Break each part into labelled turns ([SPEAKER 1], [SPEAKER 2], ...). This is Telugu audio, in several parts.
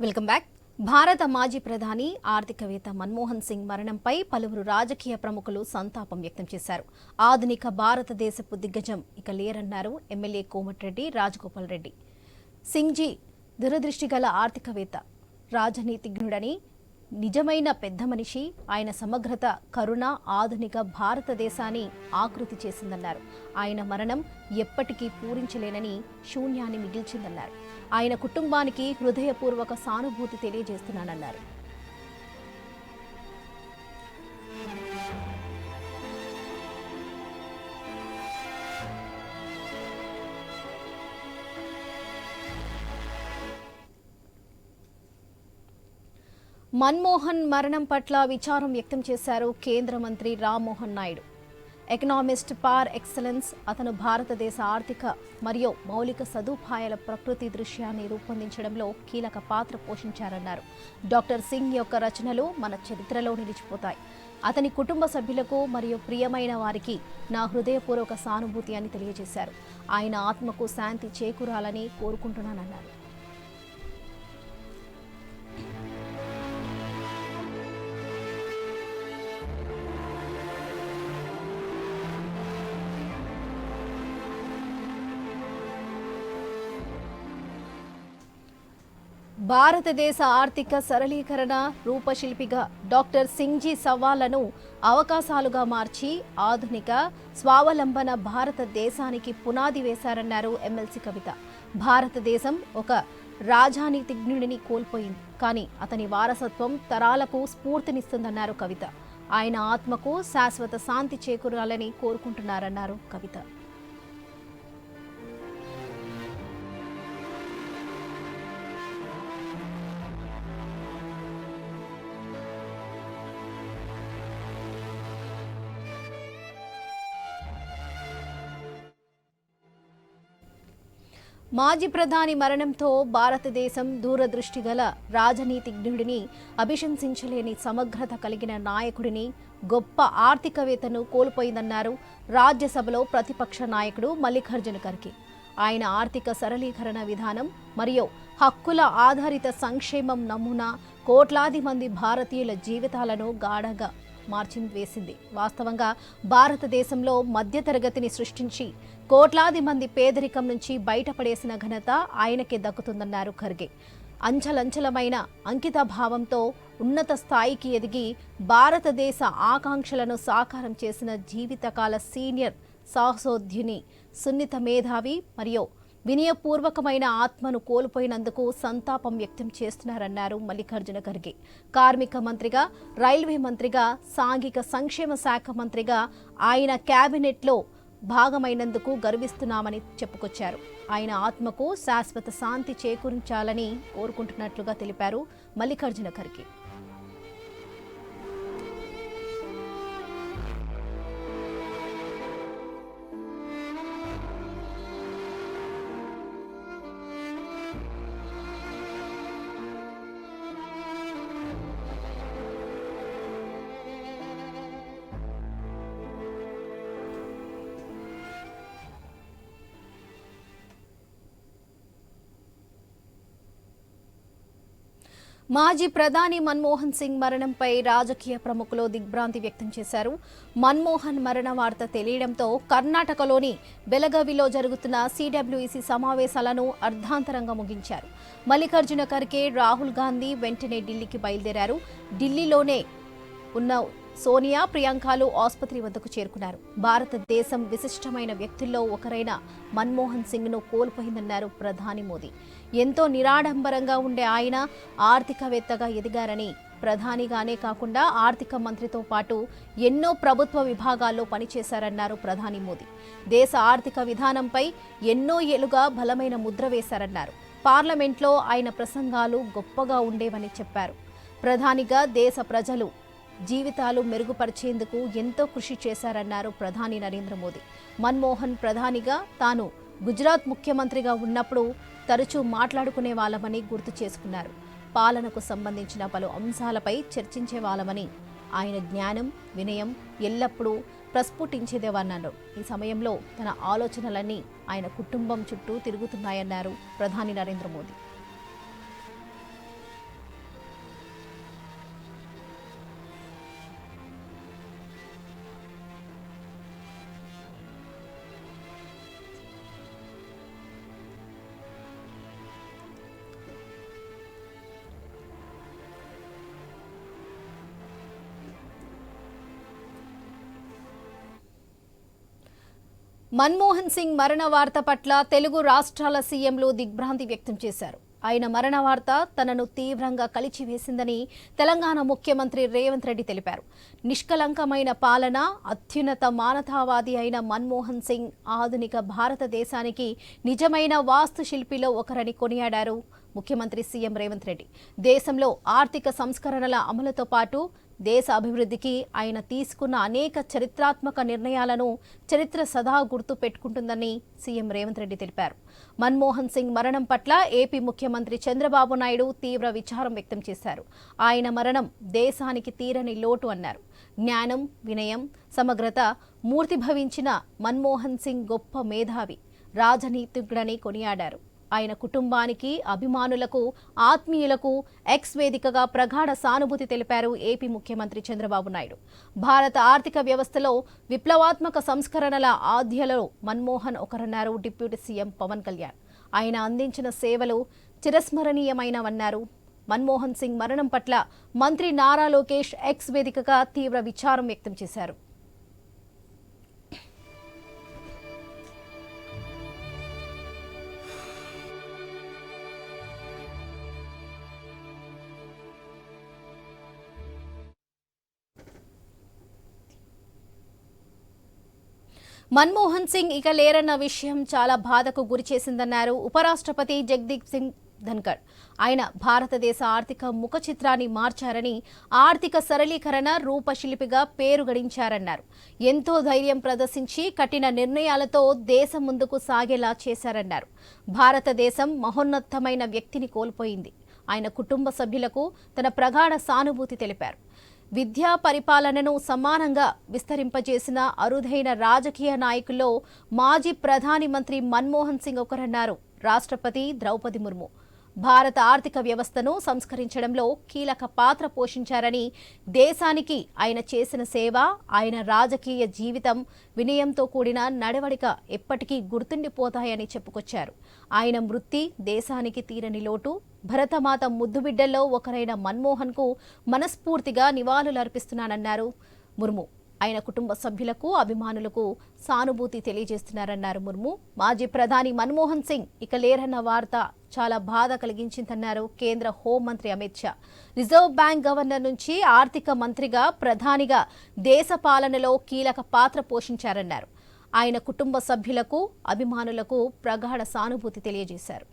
[SPEAKER 1] Welcome back. భారత మాజీ ప్రధాని ఆర్థికవేత్త మన్మోహన్ సింగ్ మరణంపై పలువురు రాజకీయ ప్రముఖులు సంతాపం వ్యక్తం చేశారు. ఆధునిక భారతదేశపు దిగ్గజం ఇక లేరన్నారు ఎమ్మెల్యే కోమటిరెడ్డి రాజగోపాల్ రెడ్డి. సింగ్జీ దురదృష్టిగల ఆర్థికవేత్త, రాజనీతిజ్ఞుడని, నిజమైన పెద్ద మనిషి. ఆయన సమగ్రత, కరుణ ఆధునిక భారతదేశాన్ని ఆకృతి చేసిందన్నారు. ఆయన మరణం ఎప్పటికీ పూరించలేనని శూన్యాన్ని మిగిల్చిందన్నారు. ఆయన కుటుంబానికి హృదయపూర్వక సానుభూతి తెలియజేస్తున్నానన్నారు. మన్మోహన్ మరణం పట్ల విచారం వ్యక్తం చేశారు కేంద్ర మంత్రి రామ్మోహన్ నాయుడు. ఎకనామిస్ట్ పార్ ఎక్సలెన్స్, అతను భారతదేశ ఆర్థిక మరియు మౌలిక సదుపాయాల ప్రకృతి దృశ్యాన్ని రూపొందించడంలో కీలక పాత్ర పోషించారన్నారు. డాక్టర్ సింగ్ యొక్క రచనలు మన చరిత్రలో నిలిచిపోతాయి. అతని కుటుంబ సభ్యులకు మరియు ప్రియమైన వారికి నా హృదయపూర్వక సానుభూతి అని తెలియజేశారు. ఆయన ఆత్మకు శాంతి చేకూరాలని కోరుకుంటున్నానన్నారు. భారతదేశ ఆర్థిక సరళీకరణ రూపశిల్పిగా డాక్టర్ సింగ్జీ సవాళ్లను అవకాశాలుగా మార్చి ఆధునిక స్వావలంబన భారతదేశానికి పునాది వేశారన్నారు ఎమ్మెల్సీ కవిత. భారతదేశం ఒక రాజనీతిజ్ఞుడిని కోల్పోయింది, కానీ అతని వారసత్వం తరాలకు స్ఫూర్తినిస్తుందన్నారు కవిత. ఆయన ఆత్మకు శాశ్వత శాంతి చేకూరాలని కోరుకుంటున్నారన్నారు కవిత. మాజీ ప్రధాని మరణంతో భారతదేశం దూరదృష్టి గల రాజనీతిజ్ఞుడిని, అభిశంసించలేని సమగ్రత కలిగిన నాయకుడిని, గొప్ప ఆర్థికవేత్తను కోల్పోయిందన్నారు రాజ్యసభలో ప్రతిపక్ష నాయకుడు మల్లికార్జున ఖర్గే. ఆయన ఆర్థిక సరళీకరణ విధానం మరియు హక్కుల ఆధారిత సంక్షేమం నమూనా కోట్లాది మంది భారతీయుల జీవితాలను గాఢంగా మార్చివేసింది. వాస్తవంగా భారతదేశంలో మధ్యతరగతిని సృష్టించి కోట్లాది మంది పేదరికం నుంచి బయటపడేసిన ఘనత ఆయనకే దక్కుతుందన్నారు ఖర్గే. అంచలంచలమైన అంకిత భావంతో ఉన్నత స్థాయికి ఎదిగి భారతదేశ ఆకాంక్షలను సాకారం చేసిన జీవితకాల సీనియర్ సాహసోద్యుని, సున్నిత మేధావి మరియు వినయపూర్వకమైన ఆత్మను కోల్పోయినందుకు సంతాపం వ్యక్తం చేస్తున్నారన్నారు మల్లికార్జున ఖర్గే. కార్మిక మంత్రిగా, రైల్వే మంత్రిగా, సాంఘిక సంక్షేమ శాఖ మంత్రిగా ఆయన కేబినెట్లో భాగమైనందుకు గర్విస్తున్నామని చెప్పుకొచ్చారు. ఆయన ఆత్మకు శాశ్వత శాంతి చేకూరించాలని కోరుకుంటున్నట్లుగా తెలిపారు మల్లికార్జున ఖర్గే. మాజీ ప్రధాని మన్మోహన్ సింగ్ మరణంపై రాజకీయ ప్రముఖులు దిగ్భ్రాంతి వ్యక్తం చేశారు. మన్మోహన్ మరణ వార్త తెలియడంతో కర్ణాటకలోని బెళగావిలో జరుగుతున్న సిడబ్ల్యూసీ సమావేశాలను అర్ధాంతరంగా ముగించారు. మల్లికార్జున ఖర్గే, రాహుల్ గాంధీ వెంటనే ఢిల్లీకి బయలుదేరారు. ఢిల్లీలోనే ఉన్న సోనియా, ప్రియాంకలు ఆసుపత్రి వద్దకు చేరుకున్నారు. భారతదేశం విశిష్టమైన వ్యక్తుల్లో ఒకరైన మన్మోహన్ సింగ్ను కోల్పోయిందన్నారు ప్రధాని మోదీ. ఎంతో నిరాడంబరంగా ఉండే ఆయన ఆర్థికవేత్తగా ఎదిగారని, ప్రధానిగానే కాకుండా ఆర్థిక మంత్రితో పాటు ఎన్నో ప్రభుత్వ విభాగాల్లో పనిచేశారన్నారు ప్రధాని మోదీ. దేశ ఆర్థిక విధానంపై ఎన్నో ఏళ్లుగా బలమైన ముద్ర వేశారన్నారు. పార్లమెంట్లో ఆయన ప్రసంగాలు గొప్పగా ఉండేవని చెప్పారు. ప్రధానిగా దేశ ప్రజలు జీవితాలు మెరుగుపరిచేందుకు ఎంతో కృషి చేశారన్నారు ప్రధాని నరేంద్ర మోదీ. మన్మోహన్ ప్రధానిగా, తాను గుజరాత్ ముఖ్యమంత్రిగా ఉన్నప్పుడు తరచూ మాట్లాడుకునే వాళ్ళమని గుర్తు చేసుకున్నారు. పాలనకు సంబంధించిన పలు అంశాలపై చర్చించే వాళ్ళమని, ఆయన జ్ఞానం, వినయం ఎల్లప్పుడూ ప్రస్ఫుటించేదేవన్నారు. ఈ సమయంలో తన ఆలోచనలన్నీ ఆయన కుటుంబం చుట్టూ తిరుగుతున్నాయన్నారు ప్రధాని నరేంద్ర మోదీ. మన్మోహన్ సింగ్ మరణ వార్త పట్ల తెలుగు రాష్ట్రాల సీఎంలు దిగ్భ్రాంతి వ్యక్తం చేశారు. ఆయన మరణ వార్త తనను తీవ్రంగా కలిచివేసిందని తెలంగాణ ముఖ్యమంత్రి రేవంత్ రెడ్డి తెలిపారు. నిష్కలంకమైన పాలన, అత్యున్నత మానవతావాది అయిన మన్మోహన్ సింగ్ ఆధునిక భారతదేశానికి నిజమైన వాస్తుశిల్పిలో ఒకరని కొనియాడారు ముఖ్యమంత్రి సీఎం రేవంత్ రెడ్డి. దేశంలో ఆర్థిక సంస్కరణల అమలుతో పాటు దేశ అభివృద్ధికి ఆయన తీసుకున్న అనేక చరిత్రాత్మక నిర్ణయాలను చరిత్ర సదా గుర్తు పెట్టుకుంటుందని సీఎం రేవంత్ రెడ్డి తెలిపారు. మన్మోహన్ సింగ్ మరణం పట్ల ఏపీ ముఖ్యమంత్రి చంద్రబాబు నాయుడు తీవ్ర విచారం వ్యక్తం చేశారు. ఆయన మరణం దేశానికి తీరని లోటు అన్నారు. జ్ఞానం, వినయం, సమగ్రత మూర్తిభవించిన మన్మోహన్ సింగ్ గొప్ప మేధావి, రాజనీతిజ్ఞుడని కొనియాడారు. ఆయన కుటుంబానికి, అభిమానులకు, ఆత్మీయులకు ఎక్స్ వేదికగా ప్రగాఢ సానుభూతి తెలిపారు ఏపీ ముఖ్యమంత్రి చంద్రబాబు నాయుడు. భారత ఆర్థిక వ్యవస్థలో విప్లవాత్మక సంస్కరణల ఆద్యలో మన్మోహన్ ఒకరన్నారు డిప్యూటీ సీఎం పవన్ కళ్యాణ్. ఆయన అందించిన సేవలు చిరస్మరణీయమైనవన్నారు. మన్మోహన్ సింగ్ మరణం పట్ల మంత్రి నారా లోకేష్ ఎక్స్ వేదికగా తీవ్ర విచారం వ్యక్తం చేశారు. మన్మోహన్ సింగ్ ఇక లేరన్న విషయం చాలా బాధకు గురిచేసిందన్నారు ఉపరాష్ట్రపతి జగదీప్ సింగ్ ధన్కర్. ఆయన భారతదేశ ఆర్థిక ముఖ చిత్రాన్ని మార్చారని, ఆర్థిక సరళీకరణ రూపశిల్పిగా పేరు గడించారన్నారు. ఎంతో ధైర్యం ప్రదర్శించి కఠిన నిర్ణయాలతో దేశం ముందుకు సాగేలా చేశారన్నారు. భారతదేశం మహోన్నతమైన వ్యక్తిని కోల్పోయింది. ఆయన కుటుంబ సభ్యులకు తన ప్రగాఢ సానుభూతి తెలిపారు. విద్యా పరిపాలనను సమానంగా విస్తరింపజేసిన అరుదైన రాజకీయ నాయకుల్లో మాజీ ప్రధాని మంత్రి మన్మోహన్ సింగ్ ఒకరన్నారు రాష్ట్రపతి ద్రౌపది ముర్ము. భారత ఆర్థిక వ్యవస్థను సంస్కరించడంలో కీలక పాత్ర పోషించారని, దేశానికి ఆయన చేసిన సేవ, ఆయన రాజకీయ జీవితం, వినయంతో కూడిన నడవడిక ఎప్పటికీ గుర్తుండిపోతాయని చెప్పుకొచ్చారు. ఆయన మృతి దేశానికి తీరని లోటు. భరతమాత ముద్దుబిడ్డల్లో ఒకరైన మన్మోహన్కు మనస్ఫూర్తిగా నివాళులర్పిస్తున్నానన్నారు ముర్ము. ఆయన కుటుంబ సభ్యులకు, అభిమానులకు సానుభూతి తెలియజేస్తున్నారన్నారు ముర్ము. మాజీ ప్రధాని మన్మోహన్ సింగ్ ఇక లేరన్న వార్త చాలా బాధ కలిగించిందన్నారు కేంద్ర హోంమంత్రి Amit Shah. Reserve bank governor నుంచి ఆర్థిక మంత్రిగా, ప్రధానిగా దేశ పాలనలో కీలక పాత్ర పోషించారన్నారు. ఆయన కుటుంబ సభ్యులకు, అభిమానులకు ప్రగాఢ సానుభూతి తెలియజేశారు.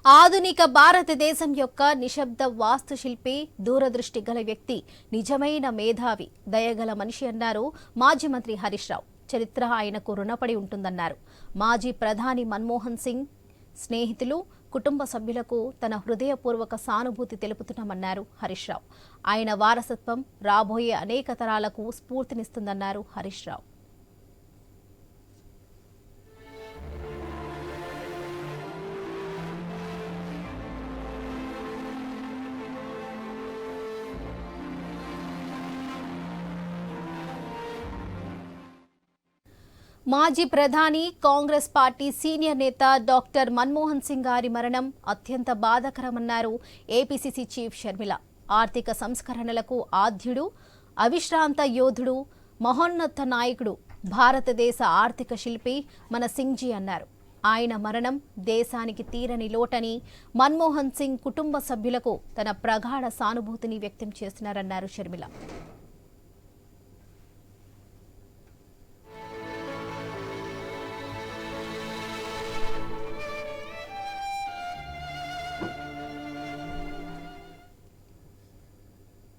[SPEAKER 1] ఆధునిక భారతదేశం యొక్క నిశ్శబ్ద వాస్తుశిల్పి, దూరదృష్టి గల వ్యక్తి, నిజమైన మేధావి, దయగల మనిషి అన్నారు మాజీ మంత్రి హరీష్ రావు. చరిత్ర ఆయనకు రుణపడి ఉంటుందన్నారు. మాజీ ప్రధాని మన్మోహన్ సింగ్ స్నేహితులు, కుటుంబ సభ్యులకు తన హృదయపూర్వక సానుభూతి తెలుపుతున్నామన్నారు హరీష్ రావు. ఆయన వారసత్వం రాబోయే అనేక తరాలకు స్ఫూర్తినిస్తుందన్నారు హరీష్ రావు. మాజీ ప్రధాని, కాంగ్రెస్ పార్టీ సీనియర్ నేత డాక్టర్ మన్మోహన్ సింగ్ గారి మరణం అత్యంత బాధాకరమన్నారు ఏపీసీసీ చీఫ్ షర్మిల. ఆర్థిక సంస్కరణలకు ఆద్యుడు, అవిశ్రాంత యోధుడు, మహోన్నత నాయకుడు, భారతదేశ ఆర్థిక శిల్పి మన సింగ్జీ అన్నారు. ఆయన మరణం దేశానికి తీరని లోటని, మన్మోహన్ సింగ్ కుటుంబ సభ్యులకు తన ప్రగాఢ సానుభూతిని వ్యక్తం చేస్తున్నారన్నారు షర్మిల.